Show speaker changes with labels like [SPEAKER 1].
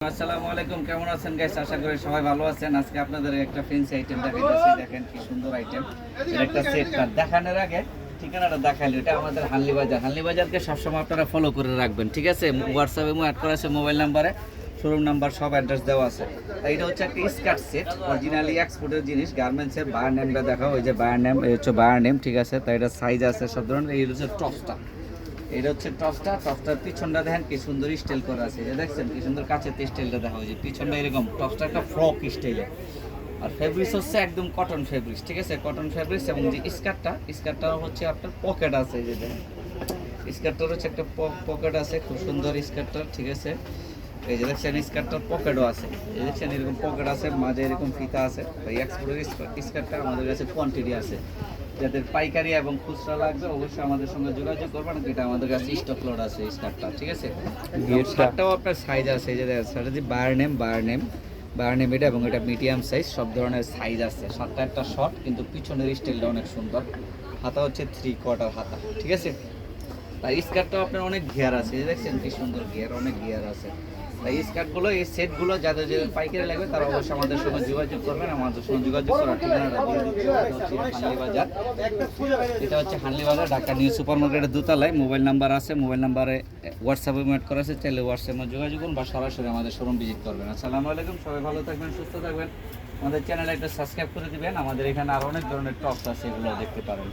[SPEAKER 1] আসসালামু আলাইকুম, কেমন আছেন গাইস? আশা করি সবাই ভালো আছেন। আজকে আপনাদের একটা ফ্যান্সি আইটেম দেখাইতেছি। দেখেন কি সুন্দর আইটেম। এর একটা সেট কার্ড দেখানোর আগে ঠিকানাটা দেখাইলো। এটা আমাদের হানলি বাজার। হানলি বাজারকে সবসময় আপনারা ফলো করে রাখবেন, ঠিক আছে? হোয়াটসঅ্যাপে অ্যাড করা আছে, মোবাইল নাম্বারে শোরুম নাম্বার সব অ্যাড্রেস দেওয়া আছে। তাই এটা হচ্ছে একটা স্কার্ট সেট, অরিজিনালি এক্সপোর্টের জিনিস। গার্মেন্টসের বায়ার নেমটা দেখাও, ওই যে বায়ার নেম, এই হচ্ছে বায়ার নেম, ঠিক আছে? তাই এটা সাইজ আছে সব ধরনের। এই হচ্ছে টপসটা, এটা হচ্ছে টপসটার পিছনটা দেখেন কি সুন্দর স্টাইল করা আছে। এটা দেখছেন কি সুন্দর কাছের স্টাইলটা দেখা হয়েছে, পিছনটা এরকম টপসটা একটা ফ্রক স্টাইলে। আর ফেব্রিক্স হচ্ছে একদম কটন ফেব্রিক্স, ঠিক আছে? Cotton fabrics. এবং যে স্কার্টটা হচ্ছে আপনার পকেট আছে, এই যে দেখেন স্কার্টটার হচ্ছে একটা পকেট আছে, খুব সুন্দর স্কার্টটা, ঠিক আছে? এই যে দেখছেন স্কার্টটার পকেটও আছে, এই দেখছেন এরকম পকেট আছে, মাঝে এরকম ফিতা আছে। এই এক্সপোর্টের স্কার্টটা আমাদের কাছে কোয়ান্টিটি আছে। যাদের পাইকারি এবং খুচরা লাগবে অবশ্যই আমাদের সঙ্গে যোগাযোগ করবেন। এটা আমাদের কাছে স্টক লোড আছে স্কার্টটা, ঠিক আছে? শার্টটাও আপনার সাইজ আছে, এই যে শার্টের যে বায়ার নেম এটা, এবং এটা মিডিয়াম সাইজ, সব ধরনের সাইজ আছে। শার্টটা একটা শর্ট, কিন্তু পিছনের স্টাইলটা অনেক সুন্দর। হাতা হচ্ছে 3/4 হাতা, ঠিক আছে? তাই স্কার্টটাও আপনার অনেক গিয়ার আছে, এই দেখছেন কি সুন্দর গিয়ার, অনেক গিয়ার আছে। তাই স্কার্টগুলো, এই সেটগুলো যাদের পাইকারি লাগবে তারা অবশ্যই আমাদের সঙ্গে যোগাযোগ করবেন। আমাদের সঙ্গে যোগাযোগ করার ঠিকানাটা বলে দিচ্ছি। হানলি বাজার, এটা হচ্ছে হানলি বাজার, ঢাকা নিউ সুপার মার্কেটের দোতলায়। মোবাইল নাম্বার আছে, মোবাইল নাম্বারে হোয়াটসঅ্যাপে অ্যাড করা আছে, চাইলে হোয়াটসঅ্যাপে যোগাযোগ করুন বা সরাসরি আমাদের শোরুম ভিজিট করবেন। আসসালামু আলাইকুম, সবাই ভালো থাকবেন, সুস্থ থাকবেন। আমাদের চ্যানেলে একটা সাবস্ক্রাইব করে দিবেন। আমাদের এখানে আরও অনেক ধরনের টপস আছে, এগুলো দেখতে পারেন।